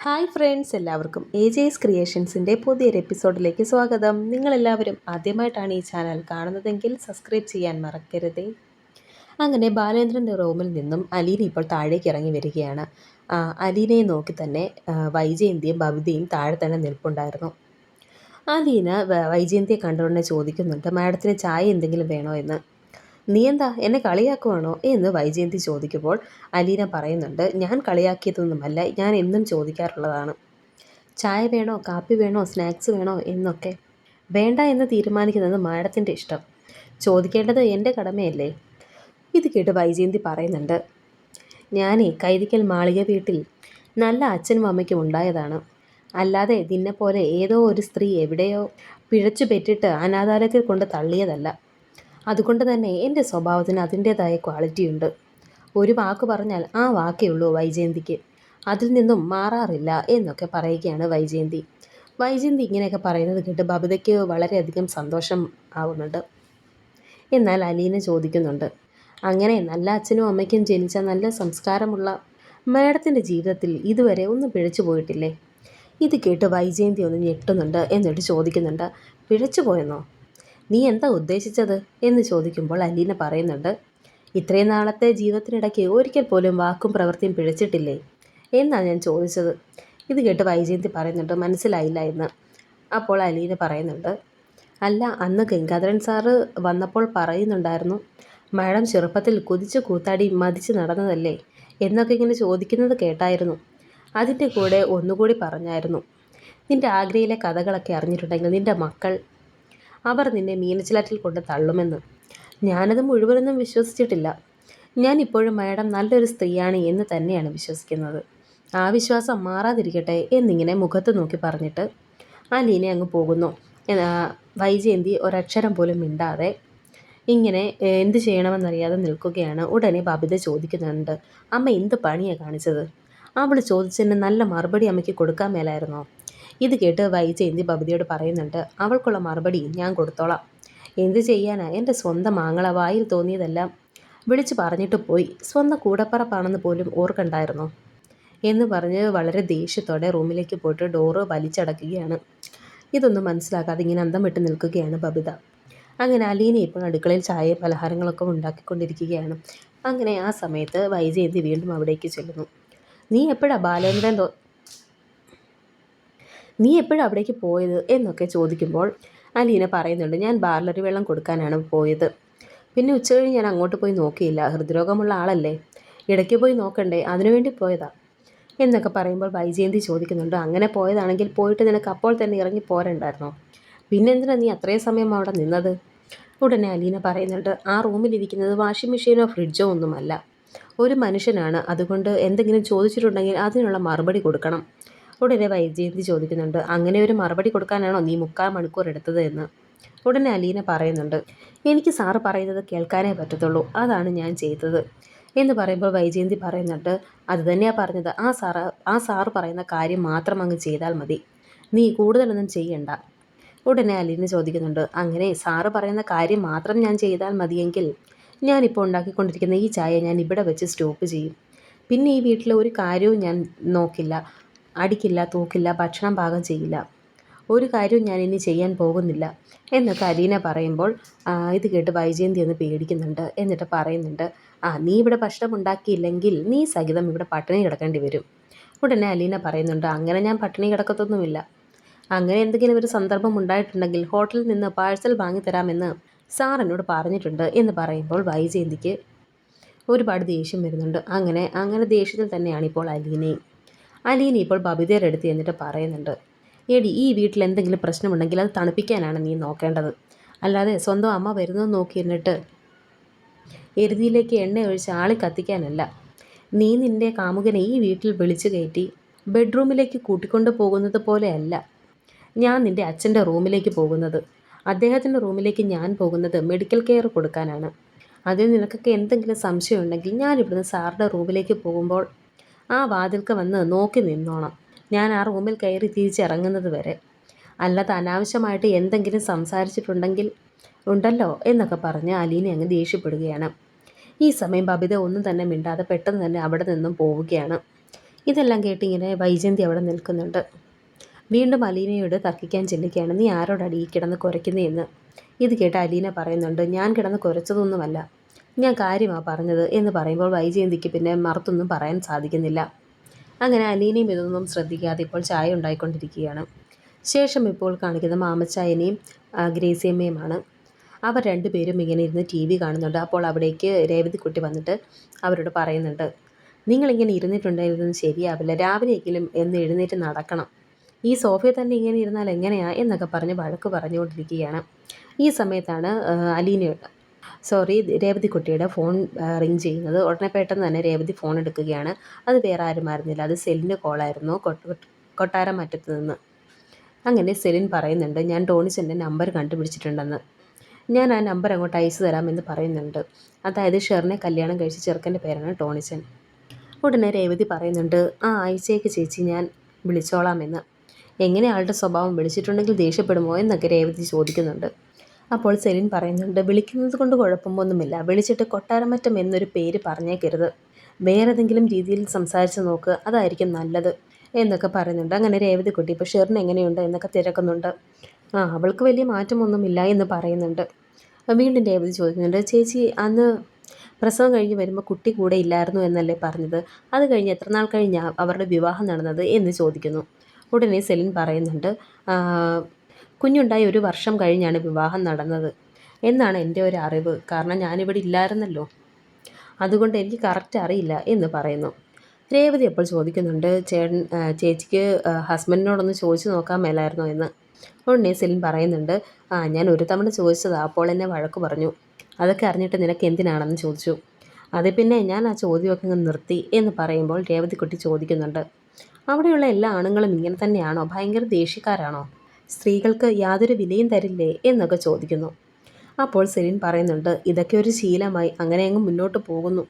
Hi friends, എല്ലാവർക്കും AJ's ക്രിയേഷൻസിൻ്റെ പുതിയൊരു എപ്പിസോഡിലേക്ക് സ്വാഗതം. നിങ്ങളെല്ലാവരും ആദ്യമായിട്ടാണ് ഈ ചാനൽ കാണുന്നതെങ്കിൽ സബ്സ്ക്രൈബ് ചെയ്യാൻ മറക്കരുതേ. അങ്ങനെ ബാലേന്ദ്രൻ്റെ റൂമിൽ നിന്നും അലീന ഇപ്പോൾ താഴേക്ക് ഇറങ്ങി വരികയാണ്. അലീനയെ നോക്കി തന്നെ വൈജയന്തിയും ബബിതയും താഴെ തന്നെ നിൽപ്പുണ്ടായിരുന്നു. അലീന വൈജയന്തിയെ കണ്ടുകൊണ്ട് ചോദിക്കുന്നുണ്ട്, മാഡത്തിന് ചായ എന്തെങ്കിലും വേണോ എന്ന്. നീ എന്താ എന്നെ കളിയാക്കുവാണോ എന്ന് വൈജയന്തി ചോദിക്കുമ്പോൾ അലീന പറയുന്നുണ്ട്, ഞാൻ കളിയാക്കിയതൊന്നുമല്ല, ഞാൻ എന്നും ചോദിക്കാറുള്ളതാണ്. ചായ വേണോ, കാപ്പി വേണോ, സ്നാക്സ് വേണോ എന്നൊക്കെ. വേണ്ട എന്ന് തീരുമാനിക്കുന്നത് മാഡത്തിൻ്റെ ഇഷ്ടം. ചോദിക്കേണ്ടത് എൻ്റെ കടമയല്ലേ. ഇത് കേട്ട് വൈജയന്തി പറയുന്നുണ്ട്, ഞാനേ കൈതിക്കൽ മാളിക വീട്ടിൽ നല്ല അച്ഛനും അമ്മയ്ക്കും ഉണ്ടായതാണ്. അല്ലാതെ നിന്നെപ്പോലെ ഏതോ ഒരു സ്ത്രീ എവിടെയോ പിഴച്ചു പെറ്റിട്ട് അനാഥാലയത്തിൽ കൊണ്ട് തള്ളിയതല്ല. അതുകൊണ്ട് തന്നെ എൻ്റെ സ്വഭാവത്തിന് അതിൻ്റേതായ ക്വാളിറ്റിയുണ്ട്. ഒരു വാക്ക് പറഞ്ഞാൽ ആ വാക്കേ ഉള്ളൂ വൈജയന്തിക്ക്. അതിൽ നിന്നും മാറാറില്ല എന്നൊക്കെ പറയുകയാണ് വൈജയന്തി. വൈജയന്തി ഇങ്ങനെയൊക്കെ പറയുന്നത് കേട്ട് ബബിതയ്ക്ക് വളരെയധികം സന്തോഷം ആവുന്നുണ്ട്. എന്നാൽ അലീന ചോദിക്കുന്നുണ്ട്, അങ്ങനെ നല്ല അച്ഛനും അമ്മയ്ക്കും ജനിച്ച നല്ല സംസ്കാരമുള്ള മാഡത്തിൻ്റെ ജീവിതത്തിൽ ഇതുവരെ ഒന്നും പിഴച്ചു പോയിട്ടില്ലേ? ഇത് കേട്ട് വൈജയന്തി ഒന്ന് ഞെട്ടുന്നുണ്ട്. എന്നിട്ട് ചോദിക്കുന്നുണ്ട്, പിഴച്ചു പോയെന്നോ? നീ എന്താ ഉദ്ദേശിച്ചത് എന്ന് ചോദിക്കുമ്പോൾ അലീന പറയുന്നുണ്ട്, ഇത്രയും നാളത്തെ ജീവിതത്തിനിടയ്ക്ക് ഒരിക്കൽ പോലും വാക്കും പ്രവൃത്തിയും പിഴച്ചിട്ടില്ലേ എന്നാണ് ഞാൻ ചോദിച്ചത്. ഇത് കേട്ട് വൈജയന്തി പറയുന്നുണ്ട്, മനസ്സിലായില്ല എന്ന്. അപ്പോൾ അലീന പറയുന്നുണ്ട്, അല്ല, അന്ന് ഗംഗാധരൻ സാറ് വന്നപ്പോൾ പറയുന്നുണ്ടായിരുന്നു, മാഡം ചെറുപ്പത്തിൽ കുതിച്ച് കൂത്താടി മതിച്ച് നടന്നതല്ലേ എന്നൊക്കെ ഇങ്ങനെ ചോദിക്കുന്നത് കേട്ടായിരുന്നു. അതിൻ്റെ കൂടെ ഒന്നുകൂടി പറഞ്ഞായിരുന്നു, നിൻ്റെ ആഗ്രയിലെ കഥകളൊക്കെ അറിഞ്ഞിട്ടുണ്ടെങ്കിൽ നിൻ്റെ മക്കൾ അവർ നിന്നെ മീനച്ചിലാറ്റിൽ കൊണ്ട് തള്ളുമെന്ന്. ഞാനത് മുഴുവനൊന്നും വിശ്വസിച്ചിട്ടില്ല. ഞാൻ ഇപ്പോഴും മാഡം നല്ലൊരു സ്ത്രീയാണ് എന്ന് തന്നെയാണ് വിശ്വസിക്കുന്നത്. ആ വിശ്വാസം മാറാതിരിക്കട്ടെ എന്നിങ്ങനെ മുഖത്ത് നോക്കി പറഞ്ഞിട്ട് അലീന അങ്ങ് പോകുന്നു. വൈജയന്തി ഒരക്ഷരം പോലും മിണ്ടാതെ ഇങ്ങനെ എന്ത് ചെയ്യണമെന്നറിയാതെ നിൽക്കുകയാണ്. ഉടനെ ബബിത ചോദിക്കുന്നുണ്ട്, അമ്മ എന്ത് പണിയാണ് കാണിച്ചത്? അവൾ ചോദിച്ചതിന് നല്ല മറുപടി അമ്മയ്ക്ക് കൊടുക്കാൻ മേലായിരുന്നോ? ഇത് കേട്ട് വൈജയന്തി ബബിതയോട് പറയുന്നുണ്ട്, അവൾക്കുള്ള മറുപടി ഞാൻ കൊടുത്തോളാം. എന്ത് ചെയ്യാനാ, എൻ്റെ സ്വന്തം ആങ്ങള വായിൽ തോന്നിയതെല്ലാം വിളിച്ചു പറഞ്ഞിട്ട് പോയി. സ്വന്തം കൂടപ്പറപ്പാണെന്ന് പോലും ഓർക്കണ്ടായിരുന്നോ എന്ന് പറഞ്ഞ് വളരെ ദേഷ്യത്തോടെ റൂമിലേക്ക് പോയിട്ട് ഡോറ് വലിച്ചടക്കുകയാണ്. ഇതൊന്നും മനസ്സിലാക്കാതെ ഇങ്ങനെ അന്തം വിട്ട് നിൽക്കുകയാണ് ബബിത. അങ്ങനെ അലീന ഇപ്പോൾ അടുക്കളയിൽ ചായയും പലഹാരങ്ങളൊക്കെ ഉണ്ടാക്കിക്കൊണ്ടിരിക്കുകയാണ്. അങ്ങനെ ആ സമയത്ത് വൈജയന്തി വീണ്ടും അവിടേക്ക് ചെല്ലുന്നു. നീ എപ്പോഴാണ് അവിടേക്ക് പോയത് എന്നൊക്കെ ചോദിക്കുമ്പോൾ അലീന പറയുന്നുണ്ട്, ഞാൻ ബാർലറി വെള്ളം കൊടുക്കാനാണ് പോയത്. പിന്നെ ഉച്ചകഴിഞ്ഞ് ഞാൻ അങ്ങോട്ട് പോയി നോക്കിയില്ല. ഹൃദ്രോഗമുള്ള ആളല്ലേ, ഇടയ്ക്ക് പോയി നോക്കണ്ടേ, അതിനുവേണ്ടി പോയതാ എന്നൊക്കെ പറയുമ്പോൾ വൈജയന്തി ചോദിക്കുന്നുണ്ട്, അങ്ങനെ പോയതാണെങ്കിൽ പോയിട്ട് നിനക്ക് അപ്പോൾ തന്നെ ഇറങ്ങി പോരണ്ടായിരുന്നോ? പിന്നെന്തിനാ നീ അത്രയും സമയം അവിടെ നിന്നത്? ഉടനെ അലീന പറയുന്നുണ്ട്, ആ റൂമിലിരിക്കുന്നത് വാഷിംഗ് മെഷീനോ ഫ്രിഡ്ജോ ഒന്നുമല്ല, ഒരു മനുഷ്യനാണ്. അതുകൊണ്ട് എന്തെങ്കിലും ചോദിച്ചിട്ടുണ്ടെങ്കിൽ അതിനുള്ള മറുപടി കൊടുക്കണം. ഉടനെ വൈജയന്തി ചോദിക്കുന്നുണ്ട്, അങ്ങനെ ഒരു മറുപടി കൊടുക്കാനാണോ നീ 3/4 മണിക്കൂർ എടുത്തത് എന്ന്. ഉടനെ അലീന പറയുന്നുണ്ട്, എനിക്ക് സാറ് പറയുന്നത് കേൾക്കാനേ പറ്റത്തുള്ളൂ, അതാണ് ഞാൻ ചെയ്തത് എന്ന് പറയുമ്പോൾ വൈജയന്തി പറയുന്നുണ്ട്, അത് തന്നെയാണ് പറഞ്ഞത്, ആ സാറ് പറയുന്ന കാര്യം മാത്രം അങ്ങ് ചെയ്താൽ മതി, നീ കൂടുതലൊന്നും ചെയ്യണ്ട. ഉടനെ അലീന ചോദിക്കുന്നുണ്ട്, അങ്ങനെ സാറ് പറയുന്ന കാര്യം മാത്രം ഞാൻ ചെയ്താൽ മതിയെങ്കിൽ ഞാനിപ്പോൾ ഉണ്ടാക്കിക്കൊണ്ടിരിക്കുന്ന ഈ ചായ ഞാൻ ഇവിടെ വെച്ച് സ്റ്റോപ്പ് ചെയ്യും. പിന്നെ ഈ വീട്ടിലെ ഒരു കാര്യവും ഞാൻ നോക്കില്ല, അടിക്കില്ല, തൂക്കില്ല, ഭക്ഷണം പാകം ചെയ്യില്ല, ഒരു കാര്യവും ഞാൻ ഇനി ചെയ്യാൻ പോകുന്നില്ല എന്നൊക്കെ അലീന പറയുമ്പോൾ ഇത് കേട്ട് വൈജയന്തി ഒന്ന് പേടിക്കുന്നുണ്ട്. എന്നിട്ട് പറയുന്നുണ്ട്, നീ ഇവിടെ ഭക്ഷണം ഉണ്ടാക്കിയില്ലെങ്കിൽ നീ സഹിതം ഇവിടെ പട്ടിണി കിടക്കേണ്ടി വരും. ഉടനെ അലീന പറയുന്നുണ്ട്, അങ്ങനെ ഞാൻ പട്ടിണി കിടക്കത്തൊന്നുമില്ല. അങ്ങനെ എന്തെങ്കിലും ഒരു സന്ദർഭം ഉണ്ടായിട്ടുണ്ടെങ്കിൽ ഹോട്ടലിൽ നിന്ന് പാഴ്സൽ വാങ്ങിത്തരാമെന്ന് സാർ എന്നോട് പറഞ്ഞിട്ടുണ്ട് എന്ന് പറയുമ്പോൾ വൈജയന്തിക്ക് ഒരുപാട് ദേഷ്യം വരുന്നുണ്ട്. അങ്ങനെ ദേഷ്യത്തിൽ തന്നെയാണ് ഇപ്പോൾ അലീന ഇപ്പോൾ ബബിതയുടെ അടുത്ത് എന്നിട്ട് പറയുന്നുണ്ട്, എടി, ഈ വീട്ടിൽ എന്തെങ്കിലും പ്രശ്നമുണ്ടെങ്കിൽ അത് തണുപ്പിക്കാനാണ് നീ നോക്കേണ്ടത്, അല്ലാതെ സ്വന്തം അമ്മ വരുന്നത് നോക്കി എന്നിട്ട് എരുതിയിലേക്ക് എണ്ണ ഒഴിച്ച് ആളി കത്തിക്കാനല്ല. നീ നിൻ്റെ കാമുകനെ ഈ വീട്ടിൽ വിളിച്ചു കയറ്റി ബെഡ്റൂമിലേക്ക് കൂട്ടിക്കൊണ്ടു പോകുന്നത് പോലെയല്ല ഞാൻ നിൻ്റെ അച്ഛൻ്റെ റൂമിലേക്ക് പോകുന്നത്. അദ്ദേഹത്തിൻ്റെ റൂമിലേക്ക് ഞാൻ പോകുന്നത് മെഡിക്കൽ കെയർ കൊടുക്കാനാണ്. അതിൽ നിനക്കൊക്കെ എന്തെങ്കിലും സംശയം ഉണ്ടെങ്കിൽ ഞാൻ ഇവിടുന്ന് സാറിൻ്റെ റൂമിലേക്ക് പോകുമ്പോൾ ആ വാതിൽക്ക് വന്ന് നോക്കി നിന്നോണം, ഞാൻ ആ റൂമിൽ കയറി തിരിച്ചിറങ്ങുന്നത് വരെ. അല്ലാതെ അനാവശ്യമായിട്ട് എന്തെങ്കിലും സംസാരിച്ചിട്ടുണ്ടെങ്കിൽ ഉണ്ടല്ലോ എന്നൊക്കെ പറഞ്ഞ് അലീന അങ്ങ് ദേഷ്യപ്പെടുകയാണ്. ഈ സമയം ബബിത ഒന്നും തന്നെ മിണ്ടാതെ പെട്ടെന്ന് തന്നെ അവിടെ നിന്നും പോവുകയാണ്. ഇതെല്ലാം കേട്ടിങ്ങനെ വൈജയന്തി അവിടെ നിൽക്കുന്നുണ്ട്. വീണ്ടും അലീനയോട് തർക്കിക്കാൻ ചെല്ലുകയാണ്. നീ ആരോടാണ് ഈ കിടന്ന് കുരയ്ക്കുന്നതെന്ന്. ഇത് കേട്ട് അലീന പറയുന്നുണ്ട്, ഞാൻ കിടന്ന് കുരച്ചതൊന്നുമല്ല, ഞാൻ കാര്യമാണ് പറഞ്ഞത് എന്ന് പറയുമ്പോൾ വൈജയന്തിക്ക് പിന്നെ മറുത്തൊന്നും പറയാൻ സാധിക്കുന്നില്ല. അങ്ങനെ അലീനയും ഇതൊന്നും ശ്രദ്ധിക്കാതെ ഇപ്പോൾ ചായ ഉണ്ടായിക്കൊണ്ടിരിക്കുകയാണ്. ശേഷം ഇപ്പോൾ കാണിക്കുന്ന മാമച്ചായനെയും ഗ്രേസിയമ്മയുമാണ്. അവർ രണ്ടുപേരും ഇങ്ങനെ ഇരുന്ന് ടി വി കാണുന്നുണ്ട്. അപ്പോൾ അവിടേക്ക് രേവതിക്കുട്ടി വന്നിട്ട് അവരോട് പറയുന്നുണ്ട്, നിങ്ങളിങ്ങനെ ഇരുന്നിട്ടുണ്ടായിരുന്നത് ശരിയാവില്ല, രാവിലെയെങ്കിലും എന്ന് എഴുന്നേറ്റ് നടക്കണം, ഈ സോഫയിൽ തന്നെ ഇങ്ങനെ ഇരുന്നാൽ എങ്ങനെയാ എന്നൊക്കെ പറഞ്ഞ് വഴക്ക് പറഞ്ഞുകൊണ്ടിരിക്കുകയാണ്. ഈ സമയത്താണ് രേവതിക്കുട്ടിയുടെ ഫോൺ റിങ് ചെയ്യുന്നത്. ഉടനെ പെട്ടെന്ന് തന്നെ രേവതി ഫോൺ എടുക്കുകയാണ്. അത് വേറെ ആരുമായിരുന്നില്ല, അത് സെലിൻ്റെ കോളായിരുന്നു, കൊട്ടാരം മറ്റത്ത് നിന്ന്. അങ്ങനെ സെലിൻ പറയുന്നുണ്ട്, ഞാൻ ടോണിച്ചൻ്റെ നമ്പർ കണ്ടുപിടിച്ചിട്ടുണ്ടെന്ന്, ഞാൻ ആ നമ്പർ അങ്ങോട്ട് അയച്ചു തരാമെന്ന് പറയുന്നുണ്ട്. അതായത് ഷെറിനെ കല്യാണം കഴിച്ച ചെറുക്കൻ്റെ പേരാണ് ടോണിച്ചൻ. ഉടനെ രേവതി പറയുന്നുണ്ട്, ആ അയച്ചേക്ക് ചേച്ചി, ഞാൻ വിളിച്ചോളാമെന്ന്. എങ്ങനെ ആളുടെ സ്വഭാവം, വിളിച്ചിട്ടുണ്ടെങ്കിൽ ദേഷ്യപ്പെടുമോ എന്നൊക്കെ രേവതി ചോദിക്കുന്നുണ്ട്. അപ്പോൾ സെലിൻ പറയുന്നുണ്ട്, വിളിക്കുന്നത് കൊണ്ട് കുഴപ്പമൊന്നുമില്ല, വിളിച്ചിട്ട് കൊട്ടാരമറ്റം എന്നൊരു പേര് പറഞ്ഞേക്കരുത്, വേറെതെങ്കിലും രീതിയിൽ സംസാരിച്ച് നോക്ക്, അതായിരിക്കും നല്ലത് എന്നൊക്കെ പറയുന്നുണ്ട്. അങ്ങനെ രേവതിക്കുട്ടി ഇപ്പോൾ ഷെറിന് എങ്ങനെയുണ്ട് എന്നൊക്കെ തിരക്കുന്നുണ്ട്. അവൾക്ക് വലിയ മാറ്റമൊന്നുമില്ല എന്ന് പറയുന്നുണ്ട്. വീണ്ടും രേവതി ചോദിക്കുന്നുണ്ട്, ചേച്ചി അന്ന് പ്രസവം കഴിഞ്ഞ് വരുമ്പോൾ കുട്ടി കൂടെ ഇല്ലായിരുന്നു എന്നല്ലേ പറഞ്ഞത്, അത് കഴിഞ്ഞ് എത്ര നാൾ കഴിഞ്ഞാണ് അവരുടെ വിവാഹം നടന്നത് എന്ന് ചോദിക്കുന്നു. ഉടനെ സെലിൻ പറയുന്നുണ്ട്, കുഞ്ഞുണ്ടായി 1 വർഷം കഴിഞ്ഞാണ് വിവാഹം നടന്നത് എന്നാണ് എൻ്റെ ഒരു അറിവ്, കാരണം ഞാനിവിടെ ഇല്ലായിരുന്നല്ലോ, അതുകൊണ്ട് എനിക്ക് കറക്റ്റ് അറിയില്ല എന്ന് പറയുന്നു. രേവതി അപ്പോൾ ചോദിക്കുന്നുണ്ട്, ചേച്ചിക്ക് ഹസ്ബൻഡിനോടൊന്ന് ചോദിച്ചു നോക്കാൻ മേലായിരുന്നോ എന്ന്. ഉടനെ സെലിൻ പറയുന്നുണ്ട്, ഞാൻ ഒരു തവണ ചോദിച്ചതാ, അപ്പോൾ എന്നെ വഴക്ക് പറഞ്ഞു, അതൊക്കെ അറിഞ്ഞിട്ട് നിനക്ക് എന്തിനാണെന്ന് ചോദിച്ചു, അത് പിന്നെ ഞാൻ ആ ചോദ്യമൊക്കെ നിർത്തി എന്ന് പറയുമ്പോൾ രേവതിക്കുട്ടി ചോദിക്കുന്നുണ്ട്, അവിടെയുള്ള എല്ലാ ആണുങ്ങളും ഇങ്ങനെ തന്നെയാണോ, ഭയങ്കര ദേഷ്യക്കാരാണോ, സ്ത്രീകൾക്ക് യാതൊരു വിലയും തരില്ലേ എന്നൊക്കെ ചോദിക്കുന്നു. അപ്പോൾ സെലിൻ പറയുന്നുണ്ട്, ഇതൊക്കെ ഒരു ശീലമായി അങ്ങനെ അങ്ങ് മുന്നോട്ട് പോകുന്നു,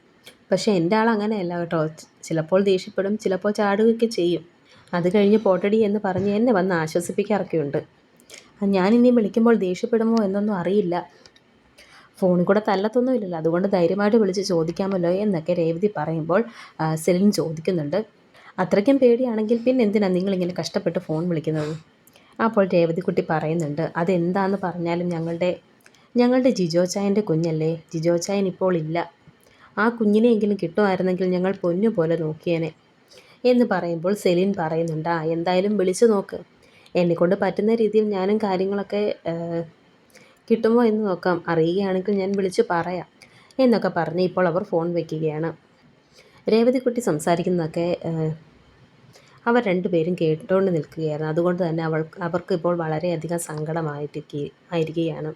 പക്ഷേ എൻ്റെ ആൾ അങ്ങനെയല്ല കേട്ടോ, ചിലപ്പോൾ ദേഷ്യപ്പെടും, ചിലപ്പോൾ ചാടുകയൊക്കെ ചെയ്യും, അത് കഴിഞ്ഞ് പോട്ടടി എന്ന് പറഞ്ഞ് എന്നെ വന്ന് ആശ്വസിപ്പിക്കാറൊക്കെയുണ്ട്, ഞാനിനി വിളിക്കുമ്പോൾ ദേഷ്യപ്പെടുമോ എന്നൊന്നും അറിയില്ല, ഫോണിൽ കൂടെ തല്ലത്തൊന്നുമില്ലല്ലോ, അതുകൊണ്ട് ധൈര്യമായിട്ട് വിളിച്ച് ചോദിക്കാമല്ലോ എന്നൊക്കെ രേവതി പറയുമ്പോൾ സെലിൻ ചോദിക്കുന്നുണ്ട്, അത്രയ്ക്കും പേടിയാണെങ്കിൽ പിന്നെ എന്തിനാണ് നിങ്ങളിങ്ങനെ കഷ്ടപ്പെട്ട് ഫോൺ വിളിക്കുന്നത്. അപ്പോൾ രേവതിക്കുട്ടി പറയുന്നുണ്ട്, അതെന്താന്ന് പറഞ്ഞാലും ഞങ്ങളുടെ ജിജോച്ചായൻ്റെ കുഞ്ഞല്ലേ, ജിജോച്ചായൻ ഇപ്പോൾ ഇല്ല, ആ കുഞ്ഞിനെയെങ്കിലും കിട്ടുമായിരുന്നെങ്കിൽ ഞങ്ങൾ പൊന്നു പോലെ നോക്കിയേനെ എന്ന് പറയുമ്പോൾ സെലിൻ പറയുന്നുണ്ട്, എന്തായാലും വിളിച്ചു നോക്ക്, എന്നെക്കൊണ്ട് പറ്റുന്ന രീതിയിൽ ഞാനും കാര്യങ്ങളൊക്കെ കിട്ടുമോ എന്ന് നോക്കാം, അറിയുകയാണെങ്കിൽ ഞാൻ വിളിച്ച് പറയാം എന്നൊക്കെ പറഞ്ഞ് ഇപ്പോൾ അവർ ഫോൺ വയ്ക്കുകയാണ്. രേവതിക്കുട്ടി സംസാരിക്കുന്നതൊക്കെ അവർ രണ്ടുപേരും കേട്ടുകൊണ്ട് നിൽക്കുകയായിരുന്നു. അതുകൊണ്ട് തന്നെ അവർക്ക് ഇപ്പോൾ വളരെയധികം ആയിരിക്കുകയാണ്.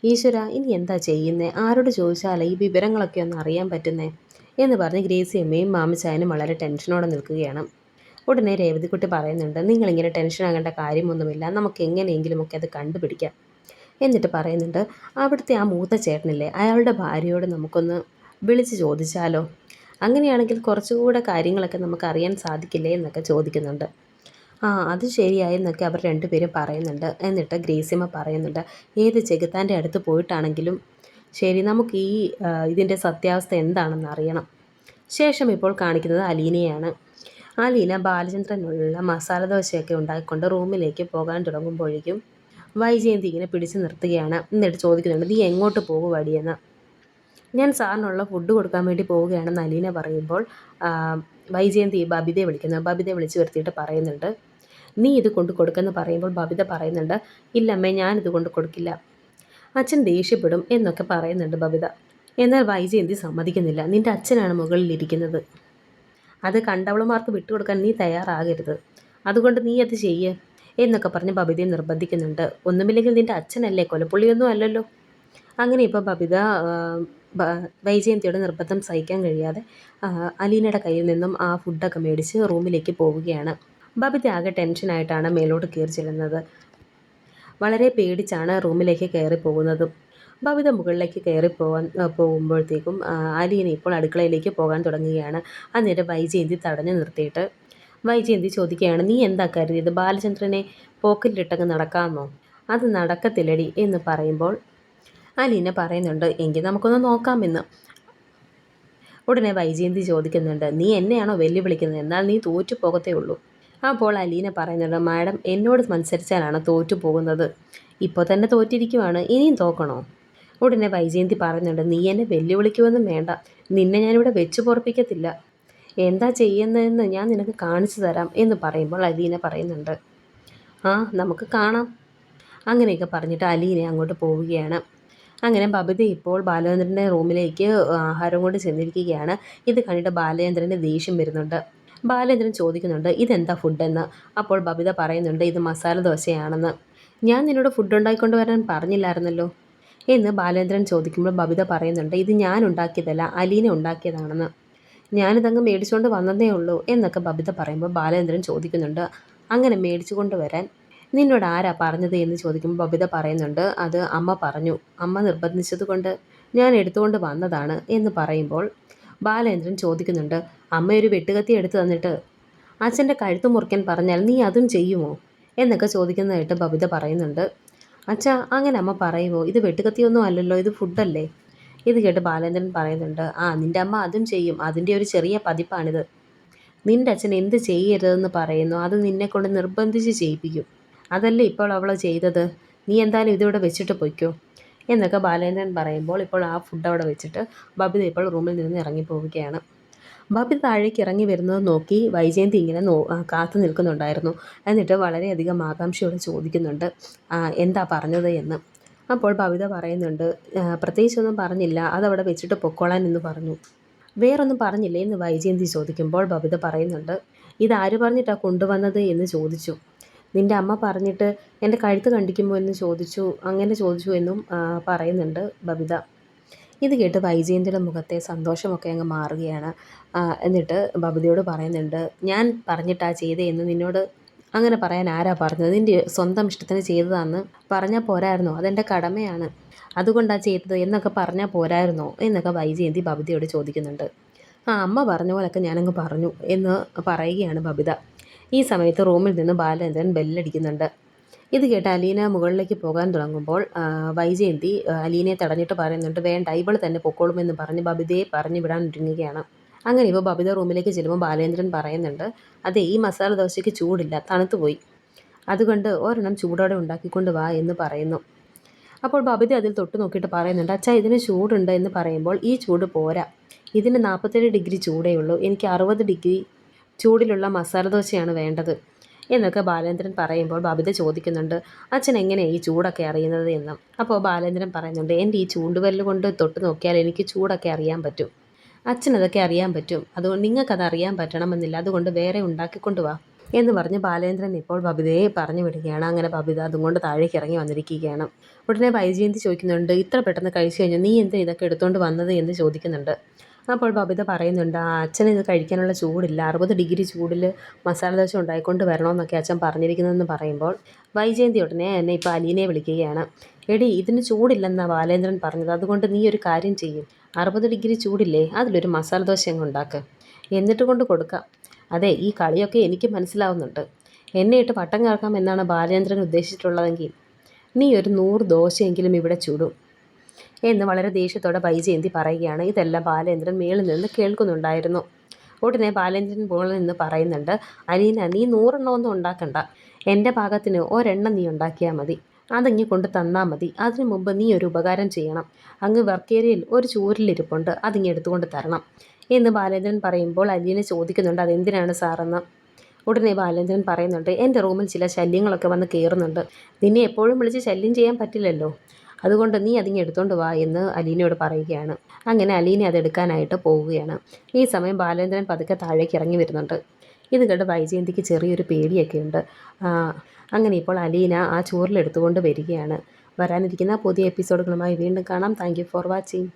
ഈശ്വര, ഇനി എന്താ ചെയ്യുന്നത്, ആരോട് ചോദിച്ചാലേ ഈ വിവരങ്ങളൊക്കെ ഒന്ന് അറിയാൻ പറ്റുന്നേ എന്ന് പറഞ്ഞ് ഗ്രേസിയമ്മയും മാമച്ചായനും വളരെ ടെൻഷനോടെ നിൽക്കുകയാണ്. ഉടനെ രേവതിക്കുട്ടി പറയുന്നുണ്ട്, നിങ്ങളിങ്ങനെ ടെൻഷൻ ആകേണ്ട കാര്യമൊന്നുമില്ല, നമുക്ക് എങ്ങനെയെങ്കിലുമൊക്കെ അത് കണ്ടുപിടിക്കാം. എന്നിട്ട് പറയുന്നുണ്ട്, അവിടുത്തെ ആ മൂത്ത ചേട്ടനില്ലേ, അയാളുടെ ഭാര്യയോട് നമുക്കൊന്ന് വിളിച്ച് ചോദിച്ചാലോ, അങ്ങനെയാണെങ്കിൽ കുറച്ചുകൂടെ കാര്യങ്ങളൊക്കെ നമുക്ക് അറിയാൻ സാധിക്കില്ലേ എന്നൊക്കെ ചോദിക്കുന്നുണ്ട്. അത് ശരിയായെന്നൊക്കെ അവർ രണ്ടുപേരും പറയുന്നുണ്ട്. എന്നിട്ട് ഗ്രേസിയമ്മ പറയുന്നുണ്ട്, ഏത് ചെകുത്താൻ്റെ അടുത്ത് പോയിട്ടാണെങ്കിലും ശരി, നമുക്ക് ഇതിൻ്റെ സത്യാവസ്ഥ എന്താണെന്ന് അറിയണം. ശേഷം ഇപ്പോൾ കാണിക്കുന്നത് അലീനയാണ്. അലീന ബാലചന്ദ്രനുള്ള മസാല ദോശയൊക്കെ ഉണ്ടാക്കിക്കൊണ്ട് റൂമിലേക്ക് പോകാൻ തുടങ്ങുമ്പോഴേക്കും വൈജയന്തി ഇങ്ങനെ പിടിച്ചു നിർത്തുകയാണ്. എന്നിട്ട് ചോദിക്കുന്നുണ്ട്, നീ എങ്ങോട്ട് പോകുവാടിയെന്ന്. ഞാൻ സാറിനുള്ള ഫുഡ് കൊടുക്കാൻ വേണ്ടി പോവുകയാണെന്ന് അലീന പറയുമ്പോൾ വൈജയന്തി ബബിതയെ വിളിക്കുന്നു. ബബിതയെ വിളിച്ച് വരുത്തിയിട്ട് പറയുന്നുണ്ട്, നീ ഇത് കൊണ്ട് കൊടുക്കെന്ന് പറയുമ്പോൾ ബബിത പറയുന്നുണ്ട്, ഇല്ലമ്മേ, ഞാനിത് കൊണ്ട് കൊടുക്കില്ല, അച്ഛൻ ദേഷ്യപ്പെടും എന്നൊക്കെ പറയുന്നുണ്ട് ബബിത. എന്നാൽ വൈജയന്തി സമ്മതിക്കുന്നില്ല. നിൻ്റെ അച്ഛനാണ് മുകളിലിരിക്കുന്നത്, അത് കണ്ടവളുമാർക്ക് വിട്ടുകൊടുക്കാൻ നീ തയ്യാറാകരുത്, അതുകൊണ്ട് നീ അത് ചെയ്യ് എന്നൊക്കെ പറഞ്ഞ് ബബിതയെ നിർബന്ധിക്കുന്നുണ്ട്. ഒന്നുമില്ലെങ്കിൽ നിൻ്റെ അച്ഛനല്ലേ, കൊലപ്പുള്ളിയൊന്നും അല്ലല്ലോ. അങ്ങനെ ഇപ്പോൾ ബബിത വൈജയന്തിയുടെ നിർബന്ധം സഹിക്കാൻ കഴിയാതെ അലീനയുടെ കയ്യിൽ നിന്നും ആ ഫുഡൊക്കെ മേടിച്ച് റൂമിലേക്ക് പോവുകയാണ്. ബബിത ആകെ ടെൻഷനായിട്ടാണ് മേലോട്ട് കയറി ചെല്ലുന്നത്. വളരെ പേടിച്ചാണ് റൂമിലേക്ക് കയറി പോകുന്നതും. ബബിത മുകളിലേക്ക് കയറി പോകുമ്പോഴത്തേക്കും അലീന ഇപ്പോൾ അടുക്കളയിലേക്ക് പോകാൻ തുടങ്ങുകയാണ്. അന്നേരം വൈജയന്തി തടഞ്ഞു നിർത്തിയിട്ട് വൈജയന്തി ചോദിക്കുകയാണ്, നീ എന്താ കരുതിയത്, ബാലചന്ദ്രനെ പോക്കറ്റിലിട്ടങ്ങ് നടക്കാമെന്നോ, അത് നടക്കത്തില്ലടി എന്ന് പറയുമ്പോൾ അലീന പറയുന്നുണ്ട്, എങ്കിൽ നമുക്കൊന്ന് നോക്കാമെന്ന്. ഉടനെ വൈജയന്തി ചോദിക്കുന്നുണ്ട്, നീ എന്നെയാണോ വെല്ലുവിളിക്കുന്നത്? എന്നാൽ നീ തോറ്റു പോകത്തേ ഉള്ളൂ. അപ്പോൾ അലീന പറയുന്നുണ്ട്, മാഡം എന്നോട് മത്സരിച്ചാലാണ് തോറ്റു പോകുന്നത്. ഇപ്പോൾ തന്നെ തോറ്റിരിക്കുവാണ്, ഇനിയും തോക്കണോ? ഉടനെ വൈജയന്തി പറയുന്നുണ്ട്, നീ എന്നെ വെല്ലുവിളിക്കുമെന്നും വേണ്ട, നിന്നെ ഞാനിവിടെ വെച്ച് പൊറപ്പിക്കത്തില്ല. എന്താ ചെയ്യുന്നതെന്ന് ഞാൻ നിനക്ക് കാണിച്ചു തരാം എന്ന് പറയുമ്പോൾ അലീന പറയുന്നുണ്ട്, ആ നമുക്ക് കാണാം. അങ്ങനെയൊക്കെ പറഞ്ഞിട്ട് അലീന അങ്ങോട്ട് പോവുകയാണ്. അങ്ങനെ ബബിത ഇപ്പോൾ ബാലചന്ദ്രൻ്റെ റൂമിലേക്ക് ആഹാരം കൊണ്ട് ചെന്നിരിക്കുകയാണ്. ഇത് കണ്ടിട്ട് ബാലചന്ദ്രൻ്റെ ദേഷ്യം വരുന്നുണ്ട്. ബാലചന്ദ്രൻ ചോദിക്കുന്നുണ്ട്, ഇതെന്താ ഫുഡെന്ന്. അപ്പോൾ ബബിത പറയുന്നുണ്ട്, ഇത് മസാല ദോശയാണെന്ന്. ഞാൻ നിന്നോട് ഫുഡ് ഉണ്ടാക്കിക്കൊണ്ട് വരാൻ പറഞ്ഞില്ലായിരുന്നല്ലോ എന്ന് ബാലചന്ദ്രൻ ചോദിക്കുമ്പോൾ ബബിത പറയുന്നുണ്ട്, ഇത് ഞാൻ ഉണ്ടാക്കിയതല്ല, അലീന ഉണ്ടാക്കിയതാണെന്ന്. ഞാനിതങ്ങ് മേടിച്ചുകൊണ്ട് വന്നതേ ഉള്ളൂ എന്നൊക്കെ ബബിത പറയുമ്പോൾ ബാലചന്ദ്രൻ ചോദിക്കുന്നുണ്ട്, അങ്ങനെ മേടിച്ചു കൊണ്ട് വരാൻ നിന്നോട് ആരാ പറഞ്ഞത് എന്ന് ചോദിക്കുമ്പോൾ ബബിത പറയുന്നുണ്ട്, അത് അമ്മ പറഞ്ഞു, അമ്മ നിർബന്ധിച്ചത് കൊണ്ട് ഞാൻ എടുത്തുകൊണ്ട് വന്നതാണ് എന്ന് പറയുമ്പോൾ ബാലചന്ദ്രൻ ചോദിക്കുന്നുണ്ട്, അമ്മ ഒരു വെട്ടുകത്തി എടുത്തു തന്നിട്ട് അച്ഛൻ്റെ കഴുത്ത് മുറിക്കാൻ പറഞ്ഞാൽ നീ അതും ചെയ്യുമോ എന്നൊക്കെ ചോദിക്കുന്നതായിട്ട് ബബിത പറയുന്നുണ്ട്. അച്ഛാ, അങ്ങനെ അമ്മ പറയുമോ? ഇത് വെട്ടുകത്തിയൊന്നും അല്ലല്ലോ, ഇത് ഫുഡല്ലേ. ഇത് കേട്ട് ബാലേന്ദ്രൻ പറയുന്നുണ്ട്, ആ നിൻ്റെ അമ്മ അതും ചെയ്യും, അതിൻ്റെ ഒരു ചെറിയ പതിപ്പാണിത്. നിൻ്റെ അച്ഛൻ എന്ത് ചെയ്യരുതെന്ന് പറയുന്നു അത് നിന്നെക്കൊണ്ട് നിർബന്ധിച്ച് ചെയ്യിപ്പിക്കും. അതല്ലേ ഇപ്പോൾ അവൾ ചെയ്തത്. നീ എന്തായാലും ഇതിവിടെ വെച്ചിട്ട് പൊയ്ക്കോ എന്നൊക്കെ ബാലേന്ദ്രൻ പറയുമ്പോൾ ഇപ്പോൾ ആ ഫുഡ് അവിടെ വെച്ചിട്ട് ബബിത ഇപ്പോൾ റൂമിൽ നിന്ന് ഇറങ്ങിപ്പോവുകയാണ്. ബബിത താഴേക്ക് ഇറങ്ങി വരുന്നത് നോക്കി വൈജയന്തി ഇങ്ങനെ കാത്തു നിൽക്കുന്നുണ്ടായിരുന്നു. എന്നിട്ട് വളരെയധികം ആകാംക്ഷയോടെ ചോദിക്കുന്നുണ്ട്, എന്താ പറഞ്ഞത് എന്ന്. അപ്പോൾ ബബിത പറയുന്നുണ്ട്, പ്രത്യേകിച്ചൊന്നും പറഞ്ഞില്ല, അതവിടെ വെച്ചിട്ട് പൊക്കോളാൻ എന്ന് പറഞ്ഞു. വേറൊന്നും പറഞ്ഞില്ലേ എന്ന് വൈജയന്തി ചോദിക്കുമ്പോൾ ബബിത പറയുന്നുണ്ട്, ഇതാര് പറഞ്ഞിട്ടാണ് കൊണ്ടുവന്നത് എന്ന് ചോദിച്ചു. നിൻ്റെ അമ്മ പറഞ്ഞിട്ട് എൻ്റെ കഴുത്ത് കണ്ടിക്കുമോ എന്ന് ചോദിച്ചു, അങ്ങനെ ചോദിച്ചു എന്നും പറയുന്നുണ്ട് ബബിത. ഇത് കേട്ട് വൈജയന്തിയുടെ മുഖത്തെ സന്തോഷമൊക്കെ അങ്ങ് മാറുകയാണ്. എന്നിട്ട് ബബിതയോട് പറയുന്നുണ്ട്, ഞാൻ പറഞ്ഞിട്ടാ ചെയ്തേ എന്ന് നിന്നോട് അങ്ങനെ പറയാൻ ആരാ പറഞ്ഞത്? നിൻ്റെ സ്വന്തം ഇഷ്ടത്തിന് ചെയ്തതാണെന്ന് പറഞ്ഞാൽ പോരായിരുന്നോ? അതെൻ്റെ കടമയാണ്, അതുകൊണ്ടാണ് ചെയ്തത് എന്നൊക്കെ പറഞ്ഞാൽ പോരായിരുന്നോ എന്നൊക്കെ വൈജയന്തി ബബിതയോട് ചോദിക്കുന്നുണ്ട്. അമ്മ പറഞ്ഞ പോലൊക്കെ ഞാനങ്ങ് പറഞ്ഞു എന്ന് പറയുകയാണ് ബബിത. ഈ സമയത്ത് റൂമിൽ നിന്ന് ബാലചന്ദ്രൻ ബെല്ലടിക്കുന്നുണ്ട്. ഇത് കേട്ട് അലീന മുകളിലേക്ക് പോകാൻ തുടങ്ങുമ്പോൾ വൈജയന്തി അലീനയെ തടഞ്ഞിട്ട് പറയുന്നുണ്ട്, വേണ്ട, ഇവൾ തന്നെ പൊക്കോളുമെന്ന് പറഞ്ഞ് ബബിതയെ പറഞ്ഞു വിടാൻ ഒരുങ്ങുകയാണ്. അങ്ങനെ ഇപ്പോൾ ബബിത റൂമിലേക്ക് ചെല്ലുമ്പോൾ ബാലേന്ദ്രൻ പറയുന്നുണ്ട്, അതെ, ഈ മസാല ദോശയ്ക്ക് ചൂടില്ല, തണുത്തുപോയി, അതുകൊണ്ട് ഒരെണ്ണം ചൂടോടെ ഉണ്ടാക്കിക്കൊണ്ട് വാ എന്ന് പറയുന്നു. അപ്പോൾ ബബിത അതിൽ തൊട്ട് നോക്കിയിട്ട് പറയുന്നുണ്ട്, അച്ഛാ ഇതിന് ചൂടുണ്ട് എന്ന് പറയുമ്പോൾ ഈ ചൂട് പോരാ, ഇതിന് 47 ഡിഗ്രി ചൂടേ ഉള്ളൂ, എനിക്ക് 60 ഡിഗ്രി ചൂടിലുള്ള മസാല ദോശയാണ് വേണ്ടത് എന്നൊക്കെ ബാലേന്ദ്രൻ പറയുമ്പോൾ ബബിത ചോദിക്കുന്നുണ്ട്, അച്ഛൻ എങ്ങനെയാണ് ഈ ചൂടൊക്കെ അറിയുന്നത് എന്ന്. അപ്പോൾ ബാലേന്ദ്രൻ പറയുന്നുണ്ട്, എൻ്റെ ഈ ചൂണ്ടുവരൽ കൊണ്ട് തൊട്ട് നോക്കിയാൽ എനിക്ക് ചൂടൊക്കെ അറിയാൻ പറ്റും, അച്ഛനതൊക്കെ അറിയാൻ പറ്റും, അതുകൊണ്ട് നിങ്ങൾക്കത് അറിയാൻ പറ്റണമെന്നില്ല, അതുകൊണ്ട് വേറെ ഉണ്ടാക്കിക്കൊണ്ട് വാ എന്ന് പറഞ്ഞ് ബാലേന്ദ്രൻ ഇപ്പോൾ ബബിതയെ പറഞ്ഞു വിടുകയാണ്. അങ്ങനെ ബബിത അതുകൊണ്ട് താഴേക്ക് ഇറങ്ങി വന്നിരിക്കുകയാണ്. ഉടനെ വൈജയന്തി ചോദിക്കുന്നുണ്ട്, ഇത്ര പെട്ടെന്ന് കഴിച്ചു കഴിഞ്ഞാൽ നീ എന്താ ഇതൊക്കെ എടുത്തുകൊണ്ട് വന്നത് എന്ന് ചോദിക്കുന്നുണ്ട്. അപ്പോൾ ബബിത പറയുന്നുണ്ട്, അച്ഛന് ഇത് കഴിക്കാനുള്ള ചൂടില്ല, 60 ഡിഗ്രി ചൂടിൽ മസാല ദോശ ഉണ്ടായിക്കൊണ്ട് വരണമെന്നൊക്കെ അച്ഛൻ പറഞ്ഞിരിക്കുന്നതെന്ന് പറയുമ്പോൾ വൈജയന്തി ഉടനെ എന്നെ ഇപ്പോൾ അലീനയെ വിളിക്കുകയാണ്. എടി, ഇതിന് ചൂടില്ലെന്നാണ് ബാലേന്ദ്രൻ പറഞ്ഞത്, അതുകൊണ്ട് നീ ഒരു കാര്യം ചെയ്യും, 60 ഡിഗ്രി ചൂടില്ലേ, അതിലൊരു മസാല ദോശ അങ്ങ് ഉണ്ടാക്കുക, എന്നിട്ട് കൊണ്ട് കൊടുക്കാം. അതെ, ഈ കളിയൊക്കെ എനിക്ക് മനസ്സിലാവുന്നുണ്ട്, എന്നെ ഇട്ട് പട്ടം കറക്കാം എന്നാണ് ബാലേന്ദ്രൻ ഉദ്ദേശിച്ചിട്ടുള്ളതെങ്കിൽ നീ ഒരു 100 ദോശയെങ്കിലും ഇവിടെ ചൂടും എന്ന് വളരെ ദേഷ്യത്തോടെ വൈജയന്തി പറയുകയാണ്. ഇതെല്ലാം ബാലേന്ദ്രൻ മേളിൽ നിന്ന് കേൾക്കുന്നുണ്ടായിരുന്നു. ഉടനെ ബാലേന്ദ്രൻ മുകളിൽ നിന്ന് പറയുന്നുണ്ട്, അലീന, നീ 100 എണ്ണമൊന്നും ഉണ്ടാക്കണ്ട, എൻ്റെ പാകത്തിന് ഒരെണ്ണം നീ ഉണ്ടാക്കിയാൽ മതി, അതങ്ങ് കൊണ്ട് തന്നാൽ മതി. അതിനു മുമ്പ് നീ ഒരു ഉപകാരം ചെയ്യണം, അങ്ങ് വർക്ക് ഏരിയയിൽ ഒരു ചൂരിലിരിപ്പുണ്ട്, അതിങ്ങ് എടുത്തുകൊണ്ട് തരണം എന്ന് ബാലേന്ദ്രൻ പറയുമ്പോൾ അലീന ചോദിക്കുന്നുണ്ട്, അതെന്തിനാണ് സാറെന്ന്. ഉടനെ ബാലേന്ദ്രൻ പറയുന്നുണ്ട്, എൻ്റെ റൂമിൽ ചില ശല്യങ്ങളൊക്കെ വന്ന് കയറുന്നുണ്ട്, നിന്നെ എപ്പോഴും വിളിച്ച് ശല്യം ചെയ്യാൻ പറ്റില്ലല്ലോ, അതുകൊണ്ട് നീ അതിങ്ങ് എടുത്തുകൊണ്ട് വാ എന്ന് അലീനയോട് പറയുകയാണ്. അങ്ങനെ അലീന അതെടുക്കാനായിട്ട് പോവുകയാണ്. ഈ സമയം ബാലേന്ദ്രൻ പതുക്കെ താഴേക്ക് ഇറങ്ങി വരുന്നുണ്ട്. ഇത് കണ്ട് വൈജയന്തിക്ക് ചെറിയൊരു പേടിയൊക്കെ ഉണ്ട്. അങ്ങനെ ഇപ്പോൾ അലീന ആ ചോറിലെടുത്തുകൊണ്ട് വരികയാണ്. വരാനിരിക്കുന്ന പുതിയ എപ്പിസോഡുകളുമായി വീണ്ടും കാണാം. Thank you for watching.